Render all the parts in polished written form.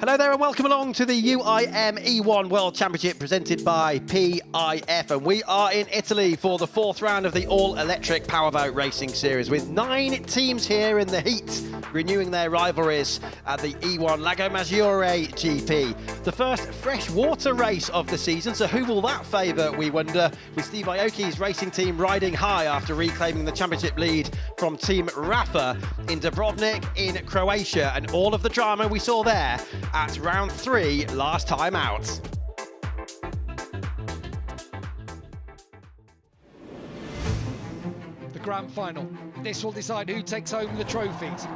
Hello there and welcome along to the UIM E1 World Championship presented by PIF, and we are in Italy for the fourth round of the all-electric powerboat racing series with 9 teams here in the heat renewing their rivalries at the E1 Lago Maggiore GP. The first freshwater race of the season, so who will that favour, we wonder, with Steve Aoki's racing team riding high after reclaiming the championship lead from Team Rafa in Dubrovnik in Croatia, and all of the drama we saw there at round 3 last time out. The grand final. This will decide who takes home the trophies.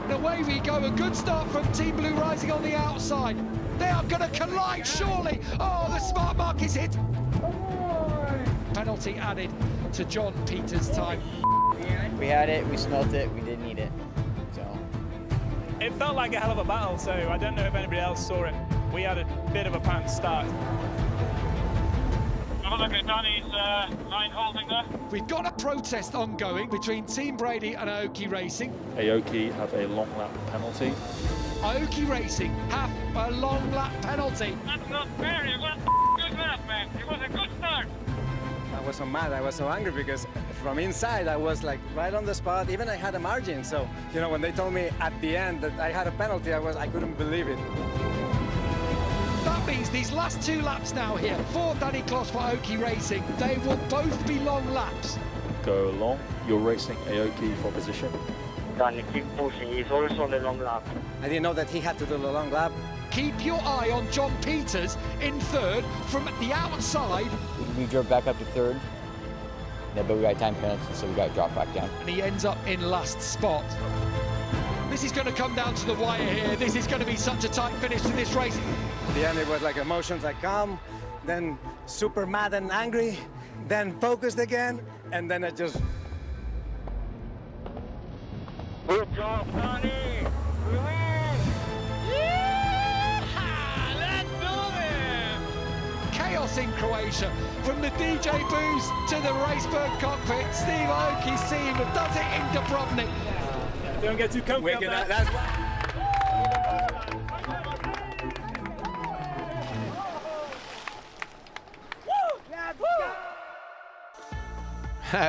And away we go, a good start from Team Blue Rising on the outside. They are going to collide, surely. Oh, the smart mark is hit. Penalty added to John Peters' time. We had it, we smelt it, we didn't need it. It felt like a hell of a battle, so I don't know if anybody else saw it. We had a bit of a pants start. Danny's line holding there. We've got a protest ongoing between Team Brady and Aoki Racing. Aoki have a long lap penalty. Aoki Racing have a long lap penalty. That's not fair, it was a good lap, man. It was a good start. I was so mad, I was so angry because from inside I was like right on the spot, even I had a margin. So, you know, when they told me at the end that I had a penalty, I couldn't believe it. That means these last 2 laps now here for Danny Kloss for Aoki Racing, they will both be long laps. Go along, you're racing Aoki for position. Danny, keep pushing, he's also on the long lap. I didn't know that he had to do the long lap. Keep your eye on John Peters in 3rd from the outside. We drove back up to 3rd, but we got time penalty, so we got dropped back down. And he ends up in last spot. This is going to come down to the wire here. This is going to be such a tight finish to this race. At the end it was like emotions, like calm, then super mad and angry, then focused again, and then it just... Good job, Danny! We win! Yeah! Let's do this! Chaos in Croatia. From the DJ booth to the Raceburg cockpit, Steve Aoki's team does it in Dubrovnik. Don't get too comfy up there. That's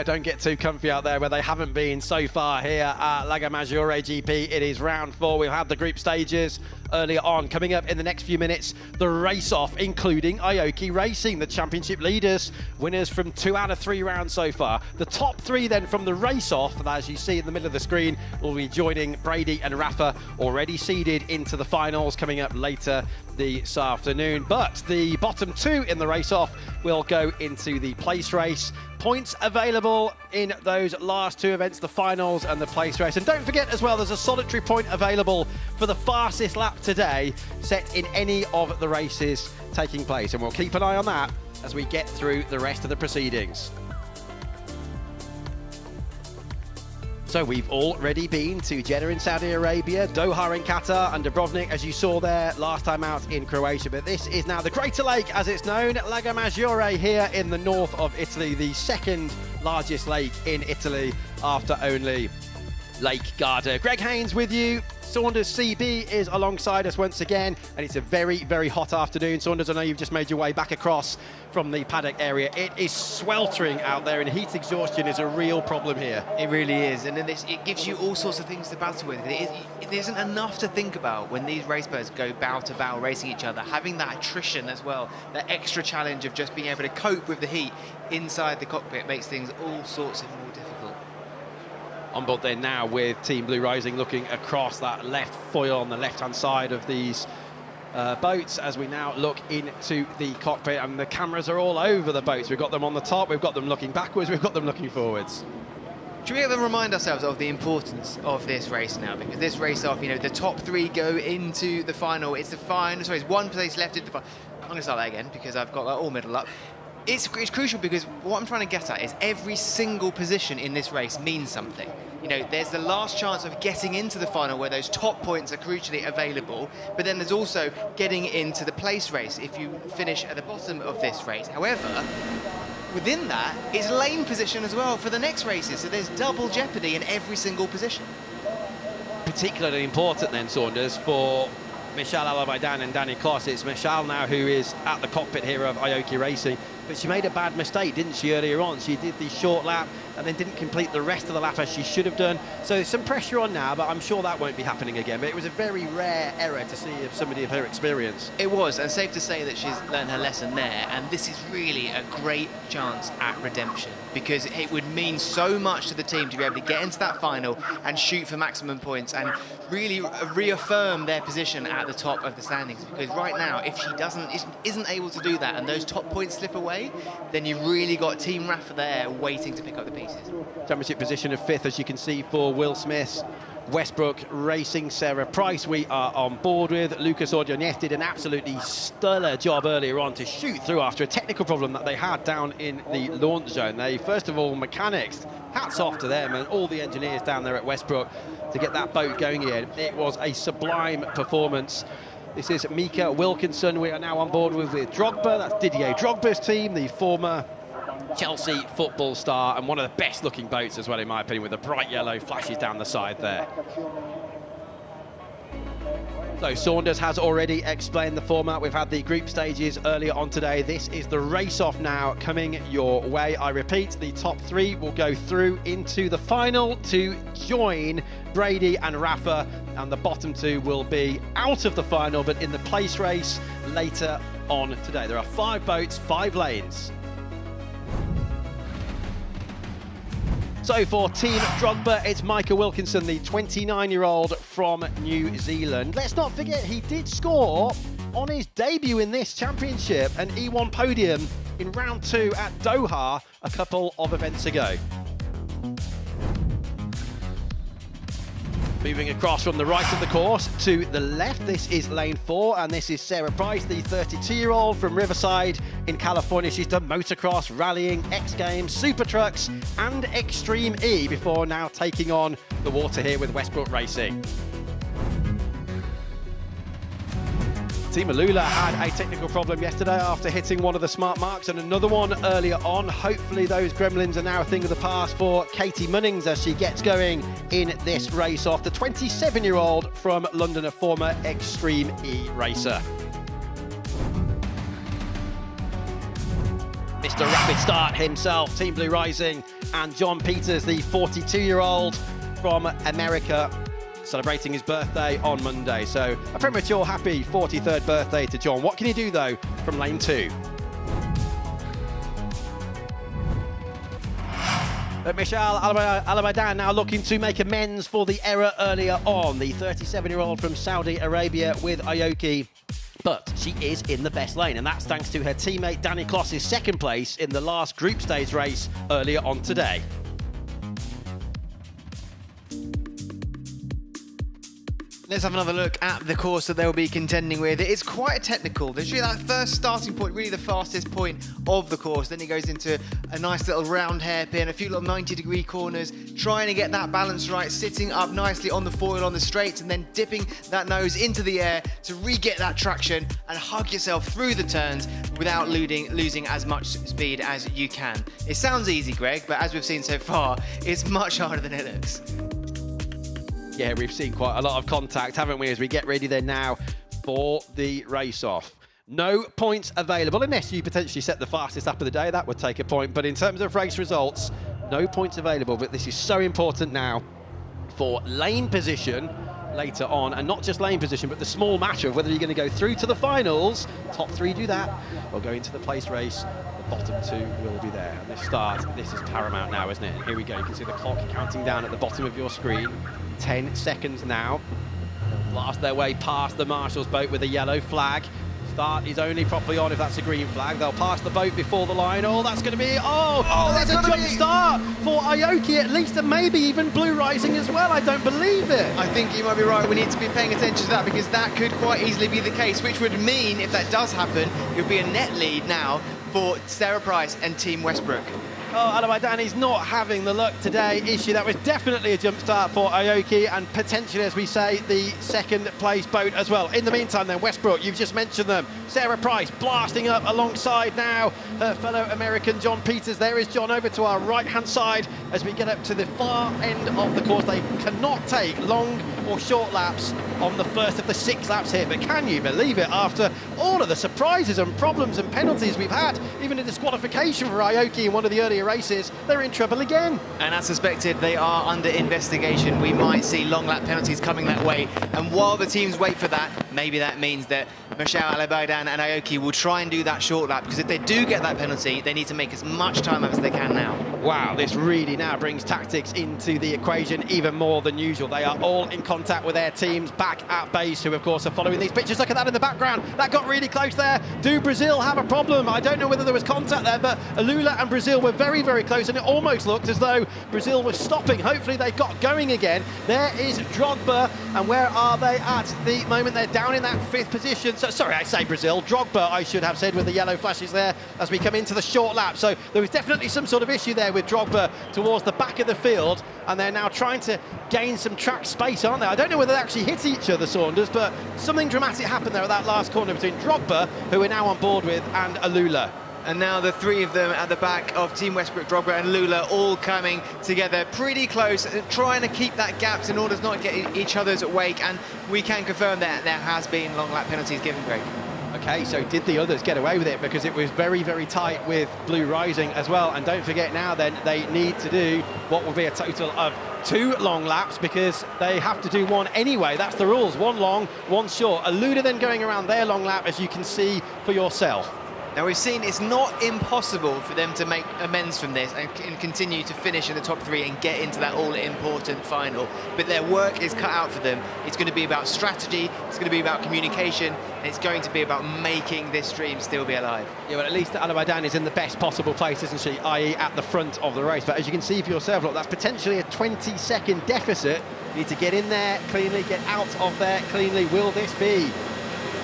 Don't get too comfy out there where they haven't been so far here at Lago Maggiore GP. It is round 4. We'll have the group stages earlier on. Coming up in the next few minutes, the race-off, including Aoki Racing, the championship leaders, winners from 2 out of 3 rounds so far. The top 3 then from the race-off, as you see in the middle of the screen, will be joining Brady and Rafa, already seeded into the finals, coming up later this afternoon. But the bottom 2 in the race-off will go into the place race. Points available in those last 2 events, the finals and the place race. And don't forget as well, there's a solitary point available for the fastest lap today, set in any of the races taking place. And we'll keep an eye on that as we get through the rest of the proceedings. So we've already been to Jeddah in Saudi Arabia, Doha in Qatar, and Dubrovnik, as you saw there last time out in Croatia. But this is now the Greater Lake, as it's known, Lago Maggiore here in the north of Italy, the 2nd largest lake in Italy after only Lake Garda. Greg Haynes with you. Saunders CB is alongside us once again, and it's a very, very hot afternoon. Saunders, I know you've just made your way back across from the paddock area. It is sweltering out there, and heat exhaustion is a real problem here. It really is, and then it gives you all sorts of things to battle with. It isn't enough to think about when these race boats go bow to bow racing each other, having that attrition as well, that extra challenge of just being able to cope with the heat inside the cockpit makes things all sorts of more difficult. On board there now with Team Blue Rising, looking across that left foil on the left-hand side of these boats as we now look into the cockpit, and the cameras are all over the boats. We've got them on the top, we've got them looking backwards, we've got them looking forwards. Should we ever remind ourselves of the importance of this race now? Because this race off, you know, the top 3 go into the final. It's the final, sorry, it's 1 place left in the final. I'm going to start that again because I've got that all middle up. It's crucial because what I'm trying to get at is every single position in this race means something. You know, there's the last chance of getting into the final where those top points are crucially available, but then there's also getting into the place race if you finish at the bottom of this race. However, within that is lane position as well for the next races, so there's double jeopardy in every single position. Particularly important then, Saunders, for Michelle Alabadan and Danny Kloss. It's Michelle now who is at the cockpit here of Aoki Racing. But she made a bad mistake, didn't she, earlier on? She did the short lap and then didn't complete the rest of the lap as she should have done. So there's some pressure on now, but I'm sure that won't be happening again. But it was a very rare error to see of somebody of her experience. It was, and safe to say that she's learned her lesson there, and this is really a great chance at redemption, because it would mean so much to the team to be able to get into that final and shoot for maximum points and really reaffirm their position at the top of the standings. Because right now, if she isn't able to do that and those top points slip away, then you've really got Team Rafa there waiting to pick up the pieces. Championship position of 5th, as you can see, for Will Smith. Westbrook Racing, Sarah Price we are on board with. Lucas Ordonez did an absolutely stellar job earlier on to shoot through after a technical problem that they had down in the launch zone. They, first of all, mechanics, hats off to them and all the engineers down there at Westbrook to get that boat going again. It was a sublime performance. This is Mika Wilkinson we are now on board with Drogba. That's Didier Drogba's team, the former Chelsea football star, and one of the best looking boats as well, in my opinion, with the bright yellow flashes down the side there. So Saunders has already explained the format. We've had the group stages earlier on today. This is the race-off now coming your way. I repeat, the top 3 will go through into the final to join Brady and Rafa, and the bottom 2 will be out of the final but in the place race later on today. There are 5 boats, 5 lanes. So for Team Drogba, it's Micah Wilkinson, the 29-year-old from New Zealand. Let's not forget he did score on his debut in this championship, an E1 podium in round 2 at Doha a couple of events ago. Moving across from the right of the course to the left, this is lane 4, and this is Sarah Price, the 32-year-old from Riverside in California. She's done motocross, rallying, X Games, super trucks, and Extreme E before now taking on the water here with Westbrook Racing. Team Alula had a technical problem yesterday after hitting one of the smart marks and another one earlier on. Hopefully those gremlins are now a thing of the past for Katie Munnings as she gets going in this race off. The 27-year-old from London, a former Extreme E racer. Mr. Rapid Start himself, Team Blue Rising, and John Peters, the 42-year-old from America, celebrating his birthday on Monday. So a premature happy 43rd birthday to John. What can he do though from lane 2? But Michelle Alabadan now looking to make amends for the error earlier on. The 37-year-old from Saudi Arabia with Aoki. But she is in the best lane, and that's thanks to her teammate Danny Kloss's 2nd place in the last group stage race earlier on today. Let's have another look at the course that they'll be contending with. It's quite a technical. There's really that first starting point, really the fastest point of the course. Then it goes into a nice little round hairpin, a few little 90-degree corners, trying to get that balance right, sitting up nicely on the foil on the straights, and then dipping that nose into the air to re-get that traction and hug yourself through the turns without losing as much speed as you can. It sounds easy, Greg, but as we've seen so far, it's much harder than it looks. Yeah, we've seen quite a lot of contact, haven't we, as we get ready then now for the race-off. No points available, unless you potentially set the fastest lap of the day, that would take a point. But in terms of race results, no points available. But this is so important now for lane position later on, and not just lane position, but the small matter of whether you're going to go through to the finals, top 3 do that, or go into the place race. The bottom 2 will be there. And this is paramount now, isn't it? Here we go. You can see the clock counting down at the bottom of your screen. 10 seconds now. Blast their way past the marshal's boat with a yellow flag. Start is only properly on if that's a green flag. They'll pass the boat before the line. Oh, that's going to be... Oh, there's a jump start for Aoki at least, and maybe even Blue Rising as well. I don't believe it. I think you might be right. We need to be paying attention to that, because that could quite easily be the case, which would mean, if that does happen, it would be a net lead now for Sarah Price and Team Westbrook. Oh, Alabadan not having the luck today, is she? That was definitely a jump start for Aoki, and potentially, as we say, the 2nd place boat as well. In the meantime then, Westbrook, you've just mentioned them. Sarah Price blasting up alongside now her fellow American John Peters. There is John over to our right-hand side as we get up to the far end of the course. They cannot take long or short laps on the first of the 6 laps here. But can you believe it, after all of the surprises and problems and penalties we've had, even a disqualification for Aoki in one of the earlier races, they're in trouble again. And as suspected, they are under investigation. We might see long lap penalties coming that way. And while the teams wait for that, maybe that means that Michel Alabadan and Aoki will try and do that short lap, because if they do get that penalty, they need to make as much time up as they can now. Wow, this really now brings tactics into the equation even more than usual. They are all in contact with their teams back at base, who of course are following these pictures. Look at that in the background. That got really close there. Do Brazil have a problem? I don't know whether there was contact there, but Alula and Brazil were very, very close, and it almost looked as though Brazil was stopping. Hopefully they got going again. There is Drogba, and where are they at the moment? They're down in that 5th position. So, sorry, I say Brazil. Drogba, I should have said, with the yellow flashes there as we come into the short lap. So there was definitely some sort of issue there with Drogba towards the back of the field, and they're now trying to gain some track space, aren't they? I don't know whether they actually hit each other, Saunders, but something dramatic happened there at that last corner between Drogba, who we're now on board with, and Alula. And now the 3 of them at the back of Team Westbrook, Drogba and Lula, all coming together pretty close, trying to keep that gap in order to not get each other's wake. And we can confirm that there has been long lap penalties given, Greg. Okay, so did the others get away with it? Because it was very, very tight with Blue Rising as well. And don't forget now then, they need to do what will be a total of 2 long laps, because they have to do 1 anyway. That's the rules. 1 long, 1 short. Aluda then going around their long lap, as you can see for yourself. Now we've seen it's not impossible for them to make amends from this and continue to finish in the top 3 and get into that all-important final. But their work is cut out for them. It's going to be about strategy, it's going to be about communication, and it's going to be about making this dream still be alive. Yeah, well, at least Alabadan is in the best possible place, isn't she? I.e. at the front of the race. But as you can see for yourself, look, that's potentially a 20-second deficit. You need to get in there cleanly, get out of there cleanly. Will this be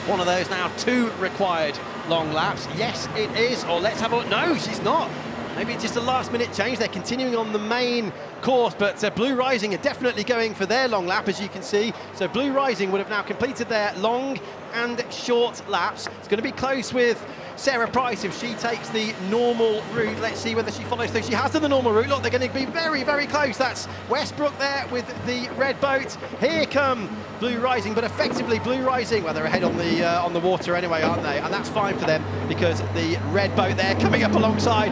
one of those now 2 required long laps? Yes, it is. Or let's have a look. No, she's not. Maybe it's just a last-minute change. They're continuing on the main course, but Blue Rising are definitely going for their long lap, as you can see. So Blue Rising would have now completed their long and short laps. It's going to be close with Sarah Price if she takes the normal route. Let's see whether she follows through. She has done the normal route. Look, they're going to be very, very close. That's Westbrook there with the red boat. Here come Blue Rising, but effectively Blue Rising, well, they're ahead on the water anyway, aren't they? And that's fine for them, because the red boat there coming up alongside,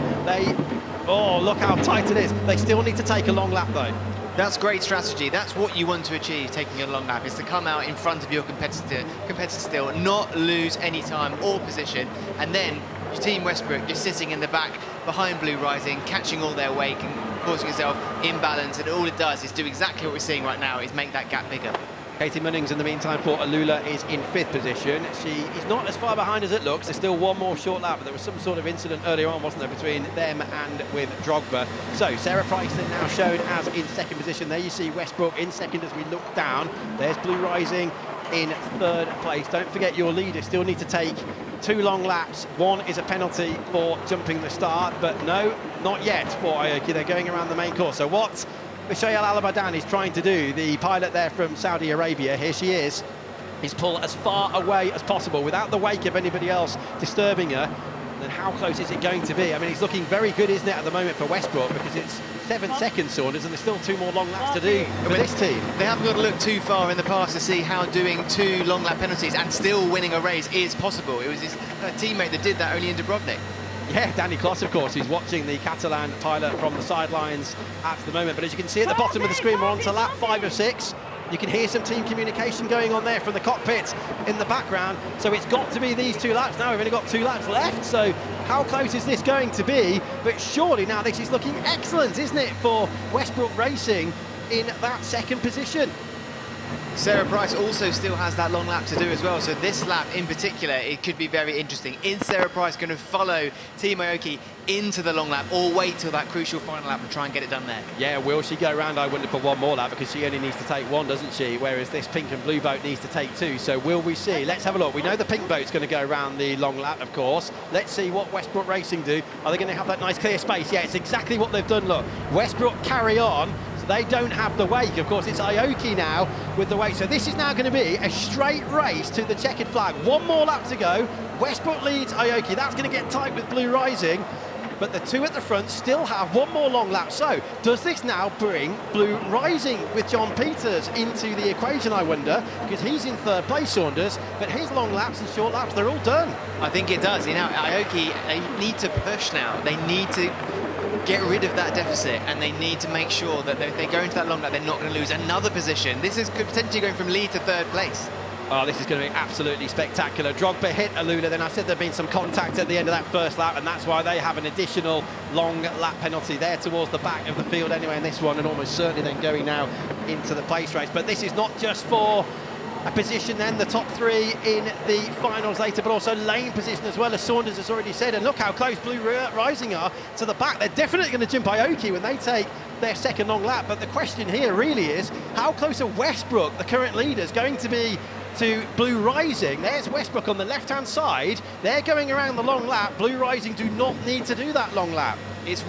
oh, look how tight it is. They still need to take a long lap though. That's great strategy. That's what you want to achieve, taking a long lap, is to come out in front of your competitor still, not lose any time or position. And then your Team Westbrook, you're sitting in the back behind Blue Rising, catching all their wake and causing yourself imbalance. And all it does is do exactly what we're seeing right now, is make that gap bigger. Katie Munnings, in the meantime, for Alula, is in 5th position. She is not as far behind as it looks. There's still 1 more short lap, but there was some sort of incident earlier on, wasn't there, between them and with Drogba. So Sarah Price then now shown as in 2nd position. There you see Westbrook in 2nd as we look down. There's Blue Rising in 3rd place. Don't forget your leaders still need to take 2 long laps. 1 is a penalty for jumping the start, but no, not yet for Aoki. They're going around the main course. So what Michel Alabadan is trying to do, the pilot there from Saudi Arabia, here she is pull as far away as possible without the wake of anybody else disturbing her. And then how close is it going to be? I mean, it's looking very good, isn't it, at the moment for Westbrook, because it's 7 seconds, Saunders, and there's still 2 more long laps to do for this team. They haven't got to look too far in the past to see how doing 2 long lap penalties and still winning a race is possible. It was his teammate that did that only in Dubrovnik. Yeah, Danny Kloss, of course, who's watching the Catalan pilot from the sidelines at the moment. But as you can see at the bottom of the screen, we're on to lap 5 of 6. You can hear some team communication going on there from the cockpit in the background. So it's got to be these 2 laps now. We've only got 2 laps left. So how close is this going to be? But surely now this is looking excellent, isn't it, for Westbrook Racing in that 2nd position. Sarah Price also still has that long lap to do as well, so this lap in particular, it could be very interesting. Is Sarah Price going to follow Team Aoki into the long lap, or wait till that crucial final lap and try and get it done there? Yeah, will she go around, I wonder, for 1 more lap, because she only needs to take 1, doesn't she? Whereas this pink and blue boat needs to take 2. So will we see? Let's have a look. We know the pink boat's going to go around the long lap, of course. Let's see what Westbrook Racing do. Are they going to have that nice clear space? Yeah, it's exactly what they've done. Look, Westbrook carry on. They don't have the wake. Of course, it's Aoki now with the wake. So this is now going to be a straight race to the checkered flag. 1 more lap to go. Westbrook leads Aoki. That's going to get tight with Blue Rising. but the two at the front still have one more long lap. So does this now bring Blue Rising with John Peters into the equation, I wonder, because he's in third place, Saunders, but his long laps and short laps, they're all done. I think it does. You know, Aoki, they need to push now. They need to get rid of that deficit, and they need to make sure that if they go into that long lap, they're not going to lose another position. This is potentially going from lead to third place. Oh, this is going to be absolutely spectacular. Drogba hit Alula, then I said there'd been some contact at the end of that first lap, and that's why they have an additional long lap penalty there towards the back of the field anyway in this one, and almost certainly then going now into the place race. But this is not just for a position then, the top three in the finals later, but also lane position as well, as Saunders has already said. And look how close Blue Rising are to the back. They're definitely going to jump Aoki when they take their second long lap. But the question here really is, how close are Westbrook, the current leaders, going to be to Blue Rising? There's Westbrook on the left-hand side. They're going around the long lap. Blue Rising do not need to do that long lap. It's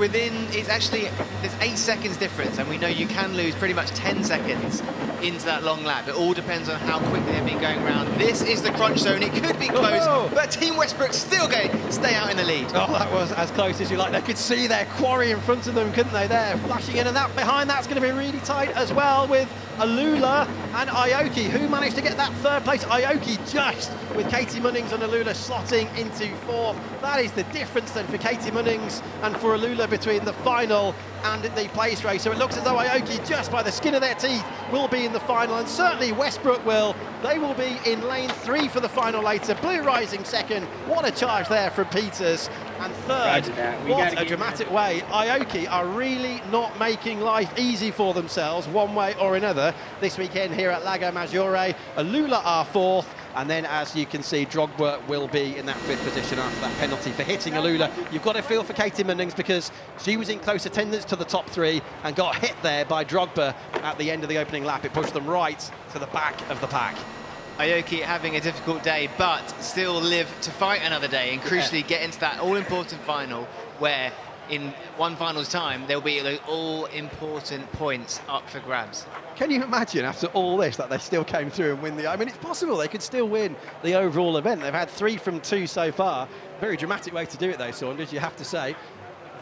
actually, there's 8 seconds difference, and we know you can lose pretty much 10 seconds into that long lap. It all depends on how quickly they've been going around. This is the crunch zone. It could be close, but Team Westbrook still going to stay out in the lead. Oh, that was as close as you like. They could see their quarry in front of them, couldn't they? There, flashing in, and that behind that's going to be really tight as well with Alula and Aoki, who managed to get that third place. Aoki just with Katie Munnings and Alula slotting into fourth. That is the difference then for Katie Munnings and for Alula between the final and the place race. So it looks as though Aoki, just by the skin of their teeth, will be in the final, and certainly Westbrook will. They will be in lane 3 for the final later. Blue Rising second. What a charge there from Peters. And third, what a dramatic way. Aoki are really not making life easy for themselves one way or another this weekend here at Lago Maggiore. Alula are fourth, and then as you can see, Drogba will be in that 5th position after that penalty for hitting Alula. You've got to feel for Katie Munnings, because she was in close attendance to the top 3 and got hit there by Drogba at the end of the opening lap. It pushed them right to the back of the pack. Aoki having a difficult day, but still live to fight another day, and crucially get into that all-important final, where in one final's time there'll be those all-important points up for grabs. Can you imagine after all this that they still came through and win the... I mean, it's possible they could still win the overall event. They've had 3 from 2 so far. Very dramatic way to do it though, Saunders, you have to say.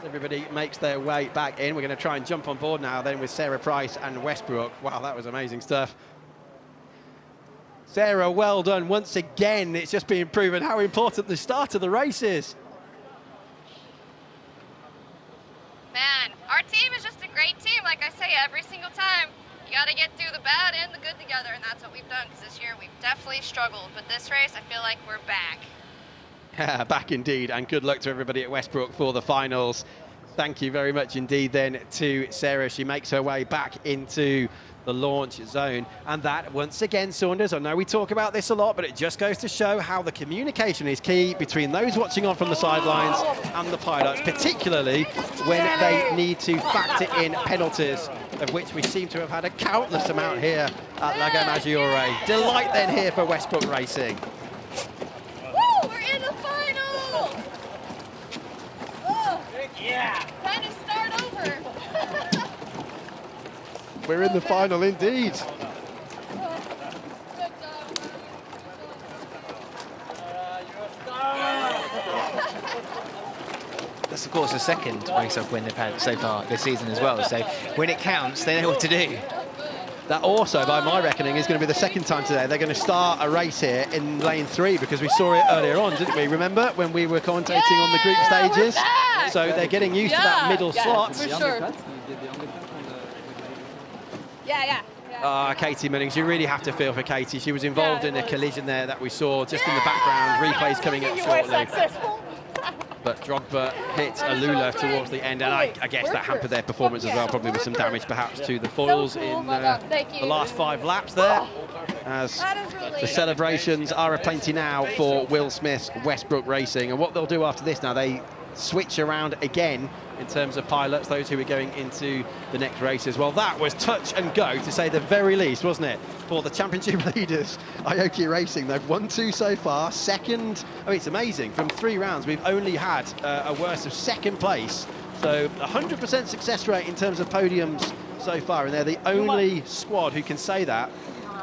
As everybody makes their way back in, we're going to try and jump on board now then with Sarah Price and Westbrook. Wow, that was amazing stuff. Sarah, well done once again. It's just been proven how important the start of the race is. Man, our team is just a great team. Like I say every single time, you got to get through the bad and the good together, and that's what we've done, because this year we've definitely struggled. But this race, I feel like we're back. Yeah, back indeed, and good luck to everybody at Westbrook for the finals. Thank you very much indeed then to Sarah. She makes her way back into the launch zone, and that once again, Saunders, I know we talk about this a lot, but it just goes to show how the communication is key between those watching on from the sidelines and the pilots, particularly when they need to factor in penalties, of which we seem to have had a countless amount here at Lago Maggiore. Delight then here for Westbrook Racing. Woo! We're in the final! Oh, yeah! Time to start over. We're in the final indeed. That's of course the second race-off win they've had so far this season as well, so when it counts, they know what to do. That also, by my reckoning, is going to be the second time today. They're going to start a race here in lane 3, because we saw it earlier on, didn't we? Remember when we were commentating on the group stages? So they're getting used to that middle slot. For sure. Yeah. Katie Munnings, you really have to feel for Katie. She was involved in a collision there that we saw just in the background. Replays coming up shortly. But Drogba hit Alula towards the end, and I guess that hampered their performance as well, probably with some damage perhaps to the foils in the last 5 laps there, as the celebrations are aplenty now for Will Smith's Westbrook Racing. And what they'll do after this now, they switch around again in terms of pilots, those who are going into the next races. Well, that was touch and go, to say the very least, wasn't it, for the championship leaders, Aoki Racing. They've won 2 so far. Second, I mean, it's amazing. From 3 rounds, we've only had a worse of second place. So 100% success rate in terms of podiums so far, and they're the only squad who can say that.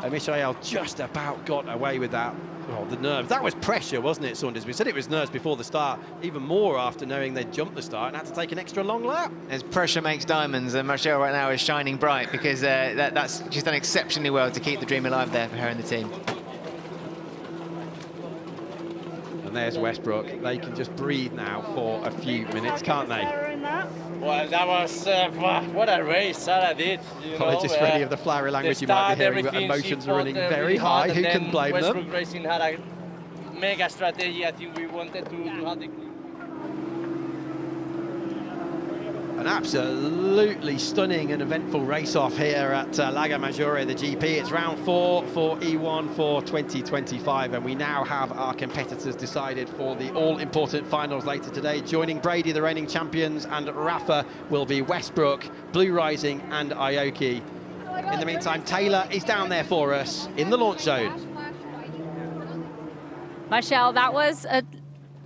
Michael just about got away with that. Oh, the nerves. That was pressure, wasn't it, Saunders? We said it was nerves before the start, even more after knowing they'd jumped the start and had to take an extra long lap. As pressure makes diamonds, and Michelle right now is shining bright because she's done exceptionally well to keep the dream alive there for her and the team. And there's Westbrook. They can just breathe now for a few minutes, can't they? Well, that was what a race Sarah did. Apologies for any of the flowery language you might be hearing, but emotions are running very high. Who can blame them? Westbrook Racing had a mega strategy. I think we wanted to have the... An absolutely stunning and eventful race-off here at Lago Maggiore, the GP. It's round 4 for E1 for 2025, and we now have our competitors decided for the all-important finals later today. Joining Brady, the reigning champions, and Rafa will be Westbrook, Blue Rising, and Aoki. In the meantime, Taylor is down there for us in the launch zone. Michelle, that was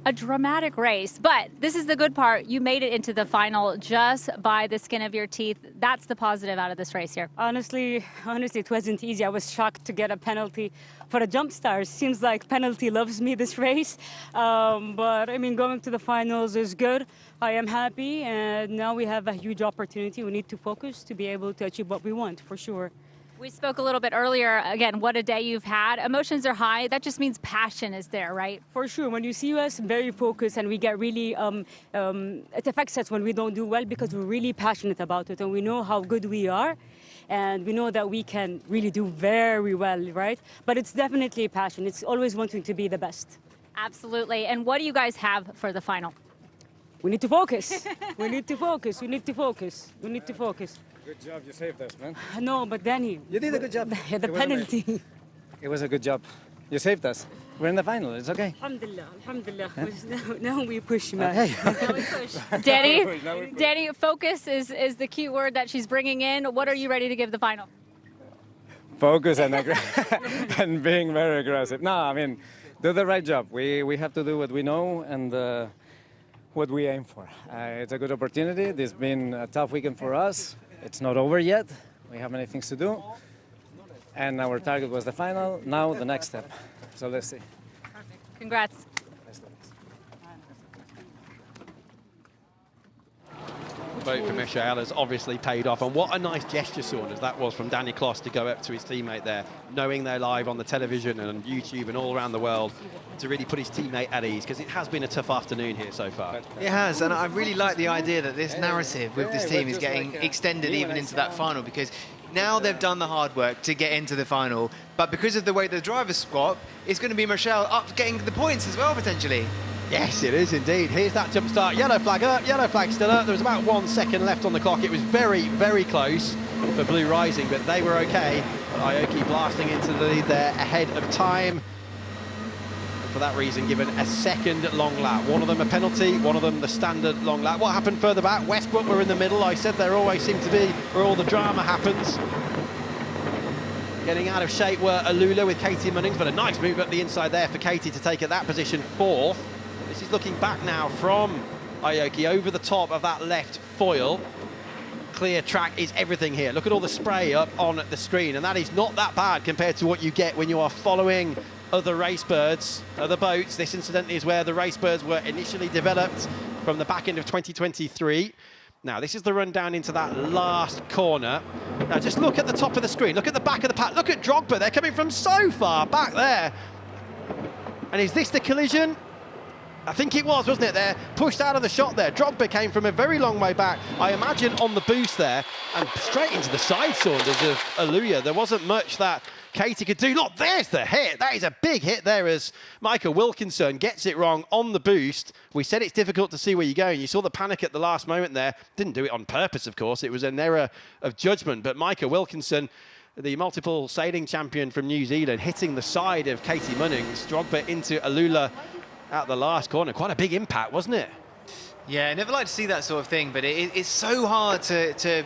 a dramatic race, but this is the good part. You made it into the final just by the skin of your teeth. That's the positive out of this race here. Honestly, it wasn't easy. I was shocked to get a penalty for a jump start. Seems like penalty loves me this race. But I mean, going to the finals is good. I am happy, and now we have a huge opportunity. We need to focus to be able to achieve what we want, for sure. We spoke a little bit earlier, again, what a day you've had. Emotions are high. That just means passion is there, right? For sure. When you see us very focused and we get really, it affects us when we don't do well because we're really passionate about it and we know how good we are and we know that we can really do very well, right? But it's definitely a passion. It's always wanting to be the best. Absolutely. And what do you guys have for the final? We need to focus. We need to focus. We need to focus. We need to focus. Good job, you saved us, man. No, but Danny. You did a good job. The penalty. It was a good job. You saved us. We're in the final, it's okay. Alhamdulillah, alhamdulillah. Now we push, man. Now we push. Danny, focus is the key word that she's bringing in. What are you ready to give the final? Focus and, and being very aggressive. No, I mean, do the right job. We have to do what we know and what we aim for. It's a good opportunity. This has been a tough weekend for us. It's not over yet. We have many things to do. And our target was the final. Now the next step. So let's see. Perfect. Congrats. The vote for Michael has obviously paid off, and what a nice gesture, Saunders, that was from Danny Kloss to go up to his teammate there, knowing they're live on the television and on YouTube and all around the world, to really put his teammate at ease, because it has been a tough afternoon here so far. It has, and I really like the idea that this narrative with this team is getting extended even into that final, because now they've done the hard work to get into the final, but because of the way the drivers squat, it's going to be Michael up getting the points as well, potentially. Yes, it is indeed. Here's that jump start. Yellow flag up, yellow flag still up. There was about 1 second left on the clock. It was very, very close for Blue Rising, but they were okay. Aoki blasting into the lead there ahead of time. For that reason, given a second long lap. One of them a penalty, one of them the standard long lap. What happened further back? Westbrook were in the middle. I said there always seem to be where all the drama happens. Getting out of shape were Alula with Katie Munnings, but a nice move up the inside there for Katie to take at that position 4th. This is looking back now from Aoki over the top of that left foil. Clear track is everything here. Look at all the spray up on the screen, and that is not that bad compared to what you get when you are following other race birds, other boats. This incidentally is where the race birds were initially developed from the back end of 2023. Now, this is the run down into that last corner. Now, just look at the top of the screen. Look at the back of the pack. Look at Drogba. They're coming from so far back there. And is this the collision? I think it was, wasn't it? They're pushed out of the shot there. Drogba came from a very long way back, I imagine, on the boost there, and straight into the side Saunders of Aluya. There wasn't much that Katie could do. Look, there's the hit. That is a big hit there as Michael Wilkinson gets it wrong on the boost. We said it's difficult to see where you're going. You saw the panic at the last moment there. Didn't do it on purpose, of course. It was an error of judgment. But Michael Wilkinson, the multiple sailing champion from New Zealand, hitting the side of Katie Munnings. Drogba into Alula at the last corner. Quite a big impact, wasn't it? Yeah, I never like to see that sort of thing, but it's so hard to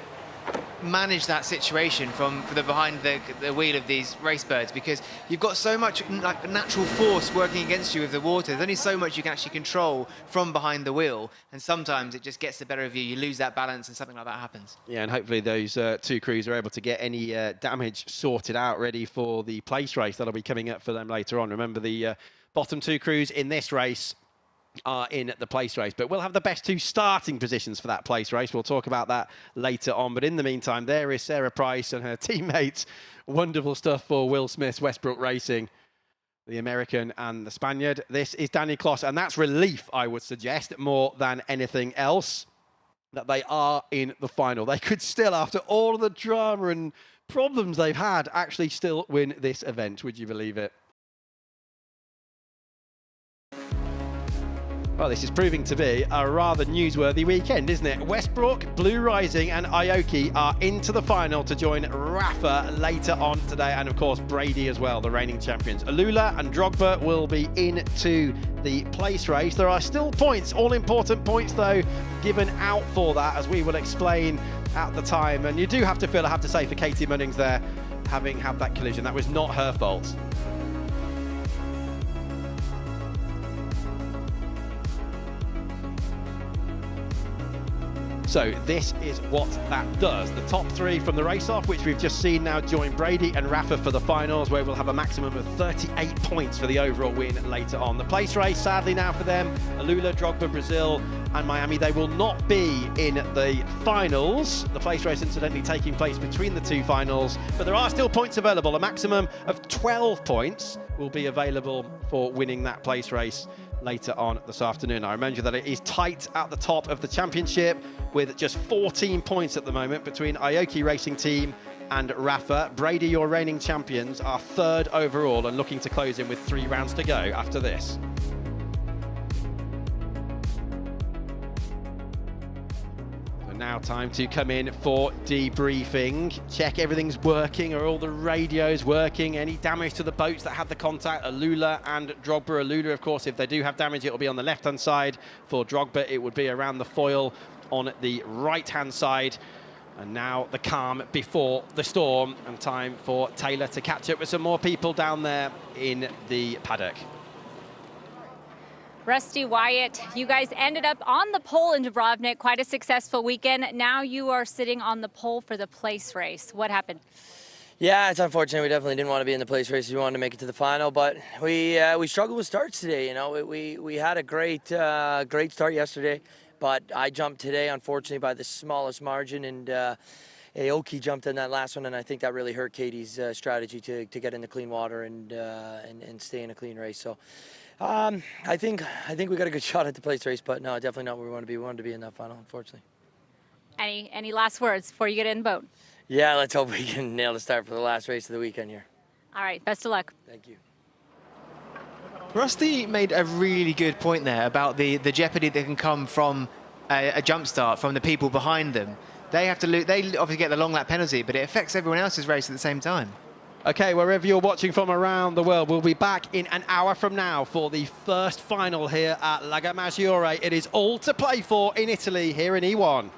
manage that situation from the behind the wheel of these race birds, because you've got so much like natural force working against you with the water. There's only so much you can actually control from behind the wheel, and sometimes it just gets the better of you. You lose that balance and something like that happens. Yeah, and hopefully those two crews are able to get any damage sorted out, ready for the place race that'll be coming up for them later on. Remember, the bottom two crews in this race are in the place race, but we'll have the best two starting positions for that place race. We'll talk about that later on, but in the meantime, there is Sarah Price and her teammates. Wonderful stuff for Will Smith's Westbrook Racing, the American and the Spaniard. This is Danny Kloss, and that's relief, I would suggest, more than anything else, that they are in the final. They could still, after all of the drama and problems they've had, actually still win this event. Would you believe it? Well, this is proving to be a rather newsworthy weekend, isn't it? Westbrook, Blue Rising and Aoki are into the final to join Rafa later on today, and of course Brady as well, the reigning champions. Alula and Drogba will be into the place race. There are still points, all important points though, given out for that, as we will explain at the time. And you do have to feel, I have to say, for Katie Munnings there, having had that collision. That was not her fault. So this is what that does. The top three from the race-off, which we've just seen now, join Brady and Rafa for the finals, where we'll have a maximum of 38 points for the overall win later on. The place race, sadly now for them, Alula, Drogba, Brazil and Miami, they will not be in the finals. The place race incidentally taking place between the two finals, but there are still points available. A maximum of 12 points will be available for winning that place race later on this afternoon. I remind you that it is tight at the top of the championship with just 14 points at the moment between Aoki Racing Team and Rafa. Brady, your reigning champions, are third overall and looking to close in with 3 rounds to go after this. Now time to come in for debriefing. Check everything's working. Are all the radios working? Any damage to the boats that had the contact? Alula and Drogba. Alula, of course, if they do have damage, it will be on the left-hand side. For Drogba, it would be around the foil on the right-hand side. And now the calm before the storm, and time for Taylor to catch up with some more people down there in the paddock. Rusty, Wyatt, you guys ended up on the pole in Dubrovnik, quite a successful weekend. Now you are sitting on the pole for the place race. What happened? Yeah, it's unfortunate. We definitely didn't want to be in the place race. We wanted to make it to the final, but we struggled with starts today. You know, we had a great start yesterday, but I jumped today, unfortunately, by the smallest margin, and Aoki jumped in that last one, and I think that really hurt Katie's strategy to get in the clean water and stay in a clean race. So. I think we got a good shot at the place race, but no, definitely not where we want to be. We wanted to be in that final, unfortunately. Any last words before you get in the boat? Yeah, let's hope we can nail the start for the last race of the weekend here. All right, best of luck. Thank you. Rusty made a really good point there about the jeopardy that can come from a jump start from the people behind them. They have to they obviously get the long lap penalty, but it affects everyone else's race at the same time. Okay, wherever you're watching from around the world, we'll be back in an hour from now for the first final here at Lago Maggiore. It is all to play for in Italy, here in E1.